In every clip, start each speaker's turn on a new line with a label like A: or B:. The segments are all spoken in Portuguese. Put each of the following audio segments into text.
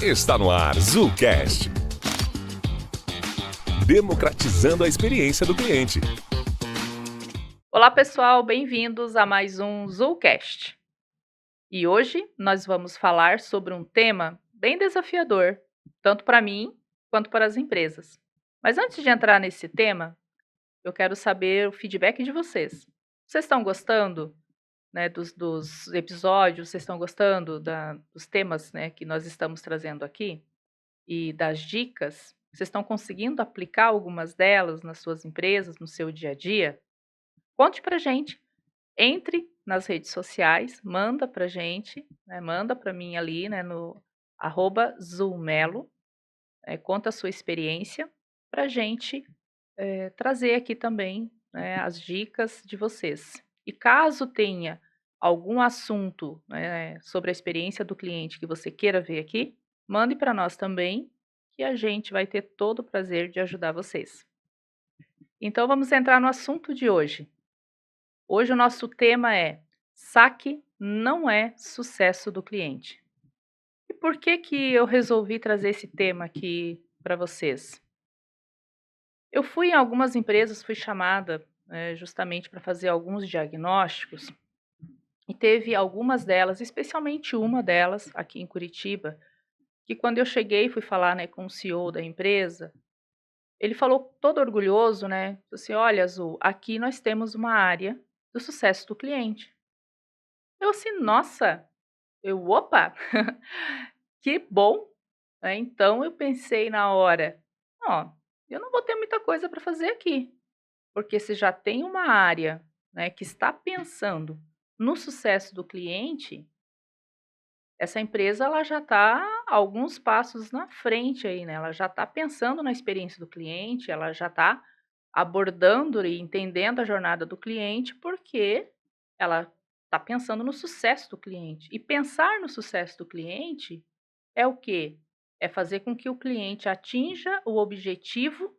A: Está no ar ZooCast. Democratizando a experiência do cliente.
B: Olá pessoal, bem-vindos a mais um ZooCast. E hoje nós vamos falar sobre um tema bem desafiador, tanto para mim quanto para as empresas. Mas antes de entrar nesse tema, eu quero saber o feedback de vocês. Vocês estão gostando, né, dos episódios? Vocês estão gostando dos temas, né, que nós estamos trazendo aqui? E das dicas? Vocês estão conseguindo aplicar algumas delas nas suas empresas, no seu dia a dia? Conte pra gente. Entre nas redes sociais, manda pra gente, né, manda para mim ali, né, no @zulmelo, conta a sua experiência pra gente, trazer aqui também, né, as dicas de vocês. E caso tenha algum assunto, né, sobre a experiência do cliente que você queira ver aqui, mande para nós também, que a gente vai ter todo o prazer de ajudar vocês. Então vamos entrar no assunto de hoje. Hoje o nosso tema é: saque não é sucesso do cliente. E por que que eu resolvi trazer esse tema aqui para vocês? Eu fui em algumas empresas, fui chamada, justamente para fazer alguns diagnósticos, e teve algumas delas, especialmente uma delas aqui em Curitiba, que quando eu cheguei e fui falar, né, com o CEO da empresa, ele falou todo orgulhoso, né, assim: "Olha, Azul, aqui nós temos uma área do sucesso do cliente". Eu assim: "Nossa". Opa, que bom, né. Então eu pensei na hora: "Ó, eu não vou ter muita coisa para fazer aqui, porque se já tem uma área, né, que está pensando no sucesso do cliente, essa empresa ela já está alguns passos na frente aí, né, ela já está pensando na experiência do cliente, ela já está abordando e entendendo a jornada do cliente, porque ela está pensando no sucesso do cliente. E pensar no sucesso do cliente é o quê? É fazer com que o cliente atinja o objetivo,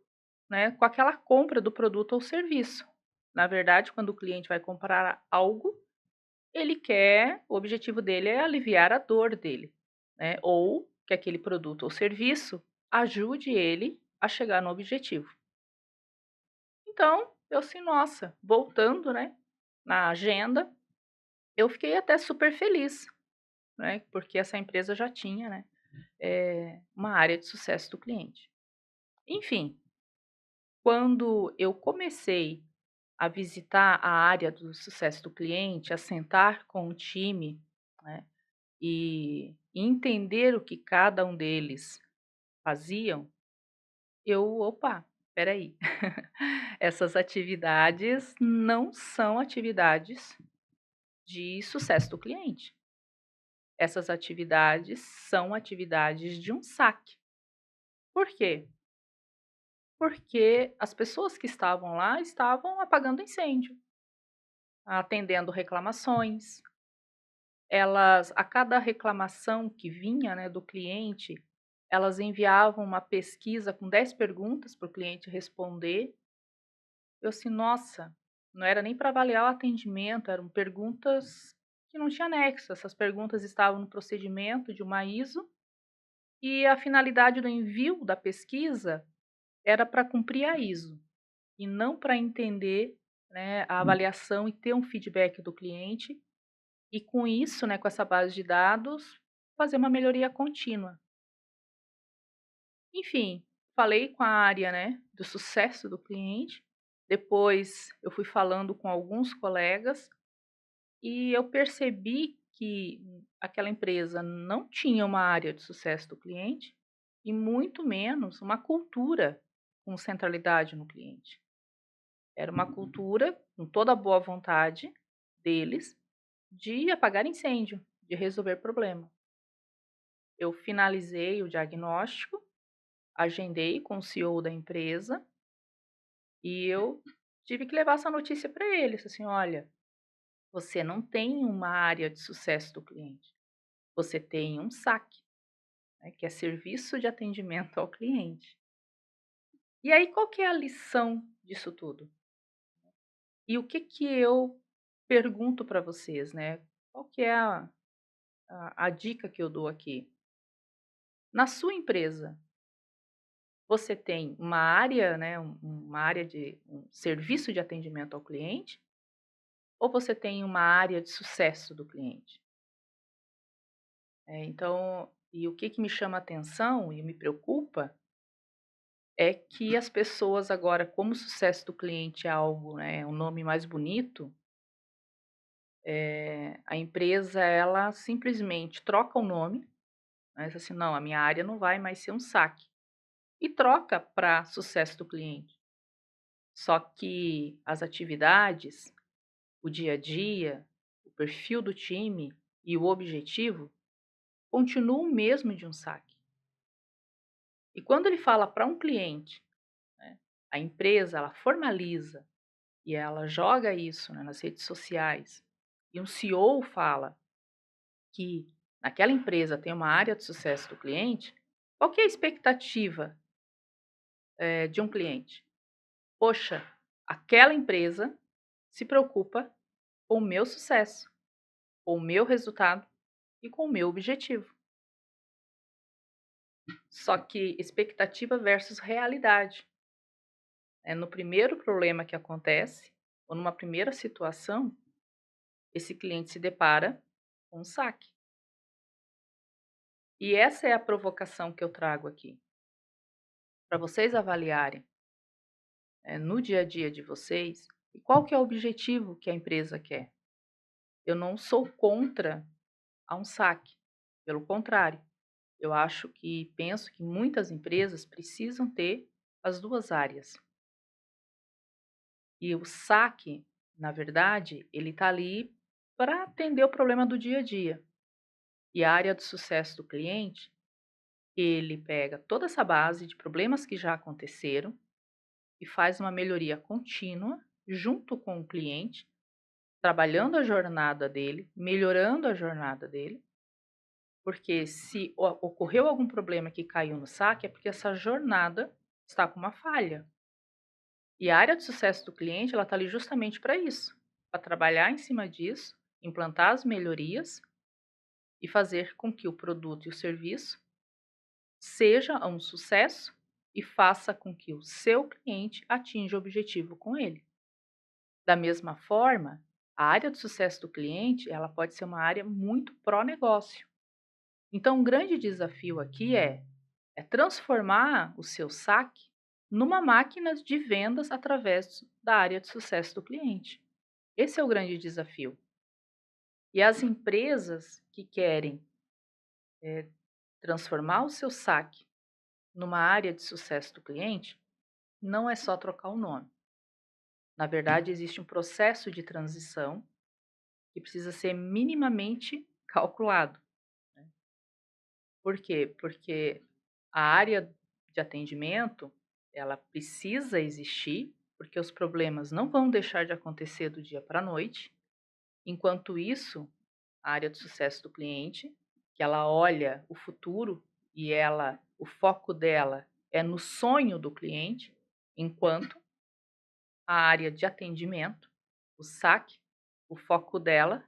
B: né, com aquela compra do produto ou serviço. Na verdade, quando o cliente vai comprar algo, o objetivo dele é aliviar a dor dele, né, ou que aquele produto ou serviço ajude ele a chegar no objetivo. Então, eu assim, nossa, voltando, né, na agenda, eu fiquei até super feliz, né, porque essa empresa já tinha, né, uma área de sucesso do cliente. Enfim, quando eu comecei a visitar a área do sucesso do cliente, a sentar com o time, né, e entender o que cada um deles faziam, opa, espera aí, essas atividades não são atividades de sucesso do cliente. Essas atividades são atividades de um saque. Por quê? Porque as pessoas que estavam lá estavam apagando incêndio, atendendo reclamações. Elas, a cada reclamação que vinha, né, do cliente, elas enviavam uma pesquisa com 10 perguntas para o cliente responder. Eu assim, nossa, não era nem para avaliar o atendimento, eram perguntas que não tinha nexo. Essas perguntas estavam no procedimento de uma ISO e a finalidade do envio da pesquisa era para cumprir a ISO e não para entender, né, a avaliação e ter um feedback do cliente e com isso, né, com essa base de dados, fazer uma melhoria contínua. Enfim, falei com a área, né, do sucesso do cliente, depois eu fui falando com alguns colegas e eu percebi que aquela empresa não tinha uma área de sucesso do cliente e muito menos uma cultura com centralidade no cliente. Era uma cultura com toda a boa vontade deles de apagar incêndio, de resolver problema. Eu finalizei o diagnóstico, agendei com o CEO da empresa e eu tive que levar essa notícia para eles, assim: "Olha, você não tem uma área de sucesso do cliente, você tem um SAC, né, que é serviço de atendimento ao cliente". E aí qual que é a lição disso tudo? E o que que eu pergunto para vocês, né, qual que é a dica que eu dou aqui? Na sua empresa, você tem uma área, né, uma área de um serviço de atendimento ao cliente, ou você tem uma área de sucesso do cliente? Então, e o que que me chama a atenção e me preocupa é que as pessoas agora, como o sucesso do cliente é algo, né, um nome mais bonito, a empresa ela simplesmente troca o nome, né, diz assim: "Não, a minha área não vai mais ser um saque", e troca para sucesso do cliente. Só que as atividades, o dia a dia, o perfil do time e o objetivo continuam o mesmo de um saque. E quando ele fala para um cliente, né, a empresa ela formaliza e ela joga isso, né, nas redes sociais, e um CEO fala que naquela empresa tem uma área de sucesso do cliente, qual que é a expectativa, de um cliente? Poxa, aquela empresa se preocupa com o meu sucesso, com o meu resultado e com o meu objetivo. Só que expectativa versus realidade. No primeiro problema que acontece, ou numa primeira situação, esse cliente se depara com um saque. E essa é a provocação que eu trago aqui, para vocês avaliarem, no dia a dia de vocês, e qual que é o objetivo que a empresa quer. Eu não sou contra a um saque, pelo contrário, eu acho que penso que muitas empresas precisam ter as 2 áreas. E o saque, na verdade, ele está ali para atender o problema do dia a dia. E a área de sucesso do cliente, ele pega toda essa base de problemas que já aconteceram e faz uma melhoria contínua junto com o cliente, trabalhando a jornada dele, melhorando a jornada dele, porque se ocorreu algum problema que caiu no saque, é porque essa jornada está com uma falha. E a área de sucesso do cliente, ela está ali justamente para isso, para trabalhar em cima disso, implantar as melhorias e fazer com que o produto e o serviço seja um sucesso e faça com que o seu cliente atinja o objetivo com ele. Da mesma forma, a área de sucesso do cliente, ela pode ser uma área muito pró-negócio. Então, um grande desafio aqui é transformar o seu saque numa máquina de vendas através da área de sucesso do cliente. Esse é o grande desafio. E as empresas que querem transformar o seu saque numa área de sucesso do cliente, não é só trocar o nome. Na verdade, existe um processo de transição que precisa ser minimamente calculado. Por quê? Porque a área de atendimento, ela precisa existir, porque os problemas não vão deixar de acontecer do dia para a noite. Enquanto isso, a área de sucesso do cliente, que ela olha o futuro e o foco dela é no sonho do cliente, enquanto a área de atendimento, o saque, o foco dela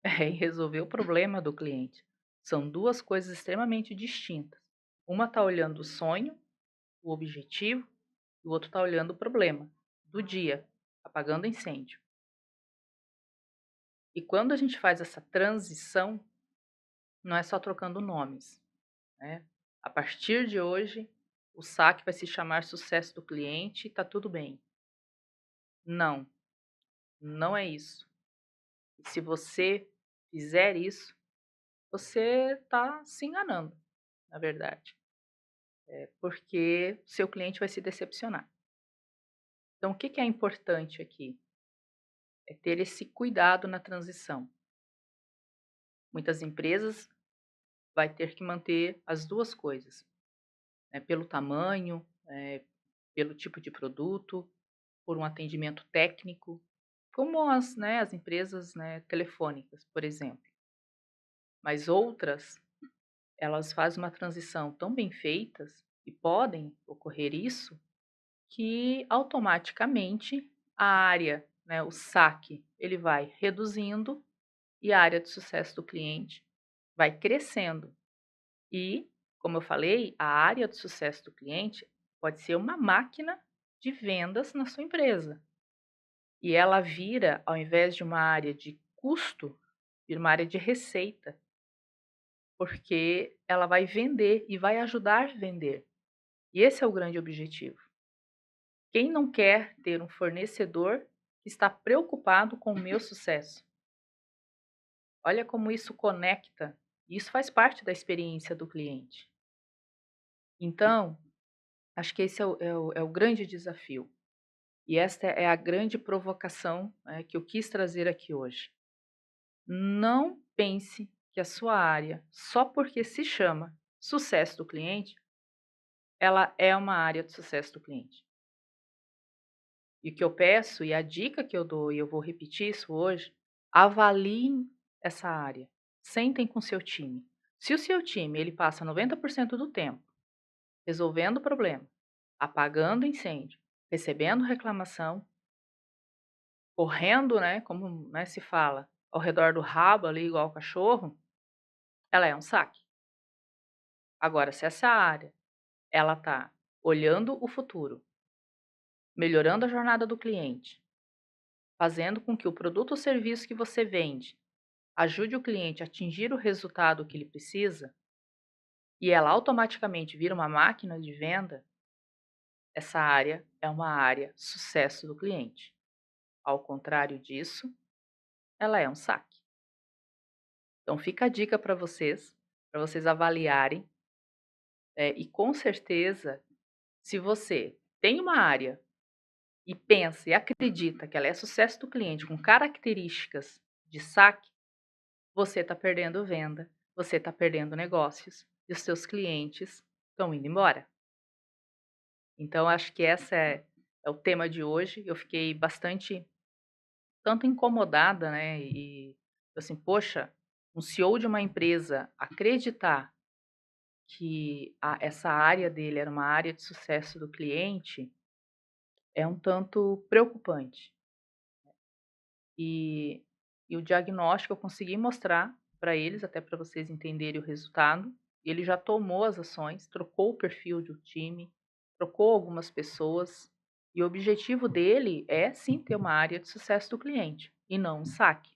B: é em resolver o problema do cliente. São 2 coisas extremamente distintas. Uma está olhando o sonho, o objetivo, e o outro está olhando o problema do dia, apagando incêndio. E quando a gente faz essa transição, não é só trocando nomes, né. A partir de hoje, o saque vai se chamar sucesso do cliente e está tudo bem. Não, não é isso. E se você fizer isso, você está se enganando, na verdade, porque seu cliente vai se decepcionar. Então o que que é importante aqui? É ter esse cuidado na transição. Muitas empresas vai ter que manter as 2 coisas, né, pelo tamanho, pelo tipo de produto, por um atendimento técnico, como as empresas, né, telefônicas, por exemplo. Mas outras, elas fazem uma transição tão bem feitas, e podem ocorrer isso, que automaticamente a área, né, o saque, ele vai reduzindo e a área de sucesso do cliente vai crescendo. E como eu falei, a área de sucesso do cliente pode ser uma máquina de vendas na sua empresa. E ela vira, ao invés de uma área de custo, vira uma área de receita, porque ela vai vender e vai ajudar a vender. E esse é o grande objetivo. Quem não quer ter um fornecedor que está preocupado com o meu sucesso? Olha como isso conecta. Isso faz parte da experiência do cliente. Então, acho que esse é o grande desafio. E esta é a grande provocação, né, que eu quis trazer aqui hoje. Não pense que a sua área, só porque se chama sucesso do cliente, ela é uma área de sucesso do cliente. E o que eu peço, e a dica que eu dou, e eu vou repetir isso hoje, avaliem essa área. Sentem com o seu time. Se o seu time ele passa 90% do tempo resolvendo o problema, apagando incêndio, recebendo reclamação, correndo, né, como, né, se fala, ao redor do rabo ali, igual o cachorro, ela é um saque. Agora, se essa área ela está olhando o futuro, melhorando a jornada do cliente, fazendo com que o produto ou serviço que você vende ajude o cliente a atingir o resultado que ele precisa, e ela automaticamente vira uma máquina de venda, essa área é uma área sucesso do cliente. Ao contrário disso, ela é um saque. Então fica a dica para vocês avaliarem, e com certeza, se você tem uma área e pensa e acredita que ela é sucesso do cliente com características de saque, você está perdendo venda, você está perdendo negócios e os seus clientes estão indo embora. Então, acho que esse é o tema de hoje. Eu fiquei bastante, tanto incomodada, né? E assim, poxa, um CEO de uma empresa acreditar que essa área dele era uma área de sucesso do cliente é um tanto preocupante. E, e o diagnóstico eu consegui mostrar para eles, até para vocês entenderem o resultado. Ele já tomou as ações, trocou o perfil do time, trocou algumas pessoas. E o objetivo dele é sim ter uma área de sucesso do cliente e não um saque.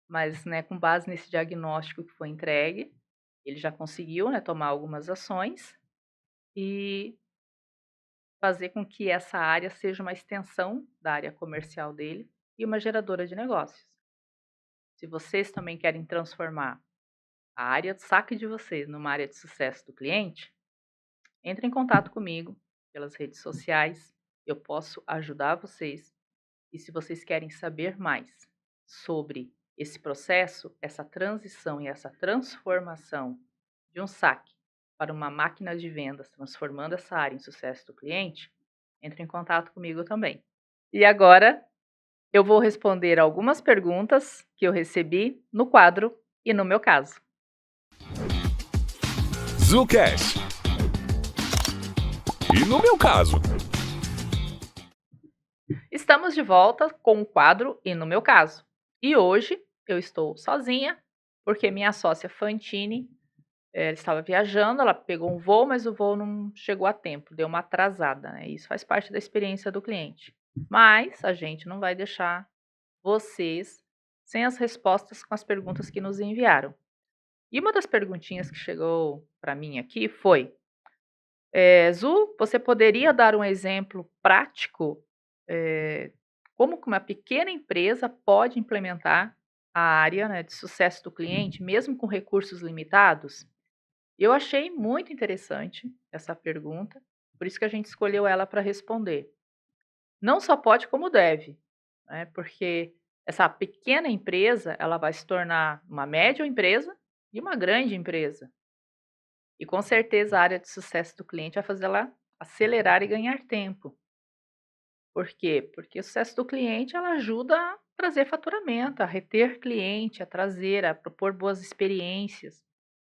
B: Mas, né, com base nesse diagnóstico que foi entregue, ele já conseguiu, né, tomar algumas ações e fazer com que essa área seja uma extensão da área comercial dele e uma geradora de negócios. Se vocês também querem transformar a área de saque de vocês numa área de sucesso do cliente, entre em contato comigo pelas redes sociais. Eu posso ajudar vocês. E se vocês querem saber mais sobre esse processo, essa transição e essa transformação de um saque para uma máquina de vendas, transformando essa área em sucesso do cliente, entre em contato comigo também. E agora eu vou responder algumas perguntas que eu recebi no quadro e no meu caso.
A: ZooCast. E no meu caso?
B: Estamos de volta com o quadro e no meu caso. E hoje eu estou sozinha, porque minha sócia Fantine estava viajando, ela pegou um voo, mas o voo não chegou a tempo, deu uma atrasada, né? Isso faz parte da experiência do cliente. Mas a gente não vai deixar vocês sem as respostas com as perguntas que nos enviaram. E uma das perguntinhas que chegou para mim aqui foi: Zu, você poderia dar um exemplo prático, como que uma pequena empresa pode implementar a área, né, de sucesso do cliente, mesmo com recursos limitados? Eu achei muito interessante essa pergunta, por isso que a gente escolheu ela para responder. Não só pode, como deve, né? Porque essa pequena empresa, ela vai se tornar uma média empresa e uma grande empresa. E com certeza a área de sucesso do cliente vai fazer ela acelerar e ganhar tempo. Por quê? Porque o sucesso do cliente ela ajuda a trazer faturamento, a reter cliente, a propor boas experiências.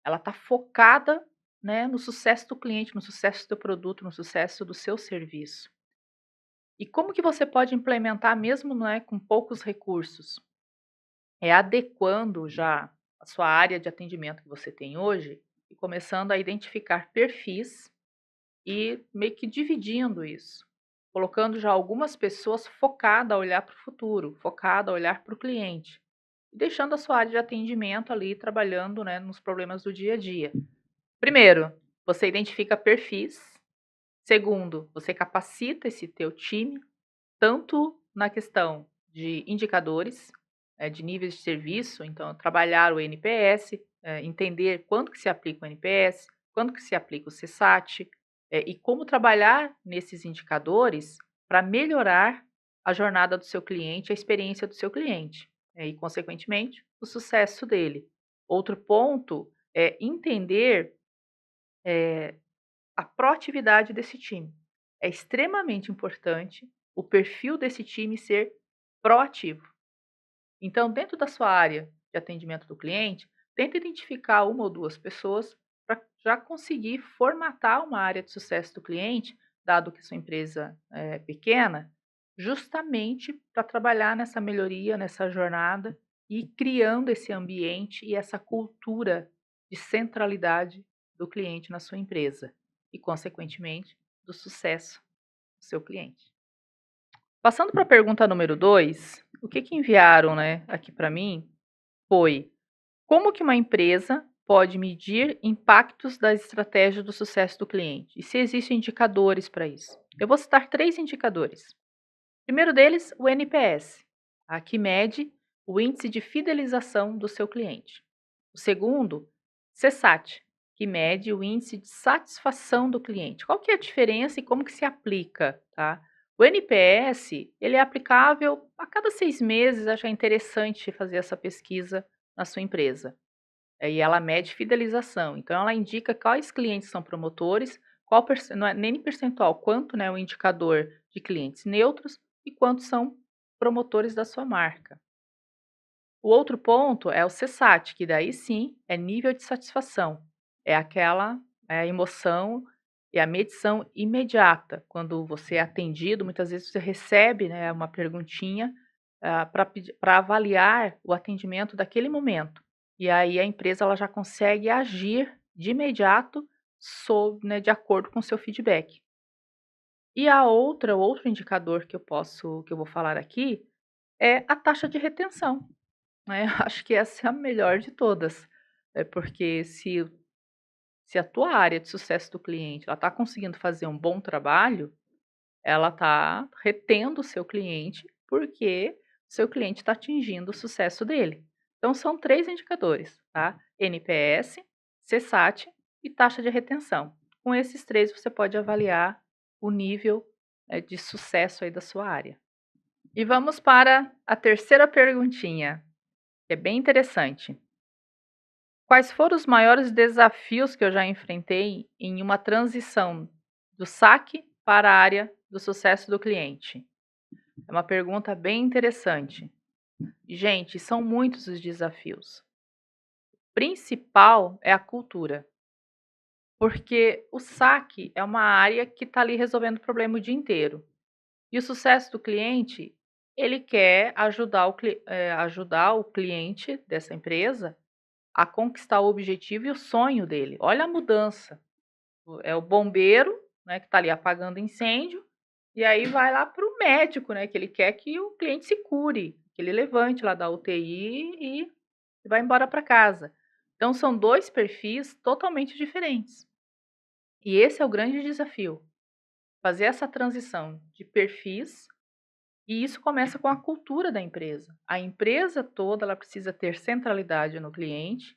B: Ela está focada, né, no sucesso do cliente, no sucesso do produto, no sucesso do seu serviço. E como que você pode implementar mesmo, né, com poucos recursos? É adequando já a sua área de atendimento que você tem hoje e começando a identificar perfis e meio que dividindo isso, colocando já algumas pessoas focadas a olhar para o futuro, focada a olhar para o cliente, e deixando a sua área de atendimento ali trabalhando, né, nos problemas do dia a dia. Primeiro, você identifica perfis. Segundo, você capacita esse teu time, tanto na questão de indicadores, de níveis de serviço, então trabalhar o NPS, entender quando que se aplica o NPS, quando que se aplica o CSAT, e como trabalhar nesses indicadores para melhorar a jornada do seu cliente, a experiência do seu cliente, e consequentemente o sucesso dele. Outro ponto é entender a proatividade desse time. É extremamente importante o perfil desse time ser proativo. Então, dentro da sua área de atendimento do cliente, tenta identificar uma ou duas pessoas para já conseguir formatar uma área de sucesso do cliente, dado que sua empresa é pequena, justamente para trabalhar nessa melhoria, nessa jornada e criando esse ambiente e essa cultura de centralidade do cliente na sua empresa e, consequentemente, do sucesso do seu cliente. Passando para a pergunta número 2, o que enviaram, né, aqui para mim foi: como que uma empresa pode medir impactos das estratégias do sucesso do cliente? E se existem indicadores para isso? Eu vou citar 3 indicadores. O primeiro deles, o NPS, que mede o índice de fidelização do seu cliente. O segundo, CSAT, que mede o índice de satisfação do cliente. Qual que é a diferença e como que se aplica, tá? O NPS, ele é aplicável a cada 6 meses, acho interessante fazer essa pesquisa na sua empresa. E ela mede fidelização, então ela indica quais clientes são promotores, qual não é nem percentual, quanto, né, o indicador de clientes neutros e quantos são promotores da sua marca. O outro ponto é o CSAT, que daí sim é nível de satisfação. É aquela emoção e a medição imediata. Quando você é atendido, muitas vezes você recebe, né, uma perguntinha para avaliar o atendimento daquele momento. E aí a empresa ela já consegue agir de imediato né, de acordo com o seu feedback. E o outro indicador que eu vou falar aqui é a taxa de retenção, né. Acho que essa é a melhor de todas, porque se a tua área de sucesso do cliente, ela está conseguindo fazer um bom trabalho, ela está retendo o seu cliente, porque o seu cliente está atingindo o sucesso dele. Então são 3 indicadores, tá? NPS, CSAT e taxa de retenção. Com esses 3 você pode avaliar o nível, de sucesso aí da sua área. E vamos para a terceira perguntinha, que é bem interessante. Quais foram os maiores desafios que eu já enfrentei em uma transição do saque para a área do sucesso do cliente? É uma pergunta bem interessante. Gente, são muitos os desafios. O principal é a cultura, porque o saque é uma área que está ali resolvendo o problema o dia inteiro. E o sucesso do cliente, ele quer ajudar o cliente dessa empresa a conquistar o objetivo e o sonho dele. Olha a mudança. É o bombeiro, né, que está ali apagando incêndio, e aí vai lá para o médico, né, que ele quer que o cliente se cure, que ele levante lá da UTI e vai embora para casa. Então são 2 perfis totalmente diferentes. E esse é o grande desafio, fazer essa transição de perfis, e isso começa com a cultura da empresa. A empresa toda ela precisa ter centralidade no cliente,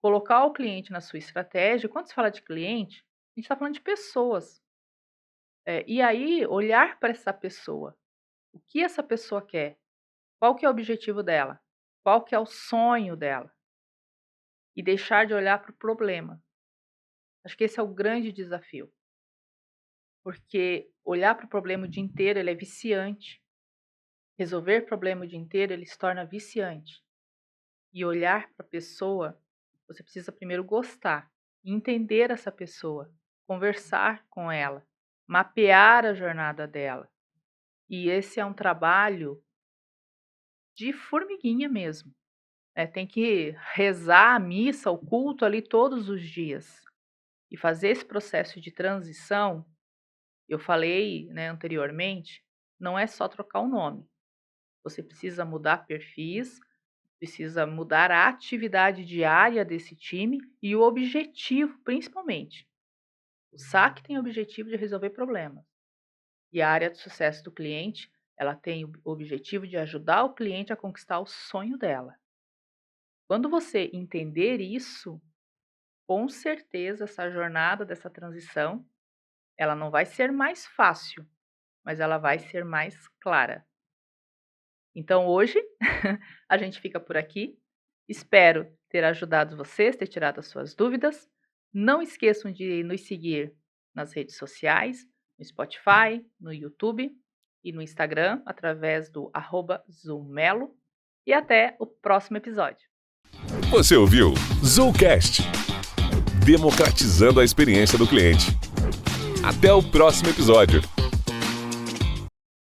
B: colocar o cliente na sua estratégia. Quando se fala de cliente, a gente está falando de pessoas. E aí, olhar para essa pessoa. O que essa pessoa quer? Qual que é o objetivo dela? Qual que é o sonho dela? E deixar de olhar para o problema. Acho que esse é o grande desafio. Porque olhar para o problema o dia inteiro, ele é viciante. Resolver problema o dia inteiro, ele se torna viciante. E olhar para a pessoa, você precisa primeiro gostar, entender essa pessoa, conversar com ela, mapear a jornada dela. E esse é um trabalho de formiguinha mesmo. Tem que rezar a missa, o culto ali todos os dias. E fazer esse processo de transição, eu falei, né, anteriormente, não é só trocar o nome. Você precisa mudar perfis, precisa mudar a atividade diária desse time e o objetivo, principalmente. O saque tem o objetivo de resolver problemas. E a área de sucesso do cliente, ela tem o objetivo de ajudar o cliente a conquistar o sonho dela. Quando você entender isso, com certeza essa jornada dessa transição, ela não vai ser mais fácil, mas ela vai ser mais clara. Então hoje a gente fica por aqui. Espero ter ajudado vocês, ter tirado as suas dúvidas. Não esqueçam de nos seguir nas redes sociais, no Spotify, no YouTube e no Instagram, através do @zoomelo. E até o próximo episódio.
A: Você ouviu Zoocast, democratizando a experiência do cliente. Até o próximo episódio.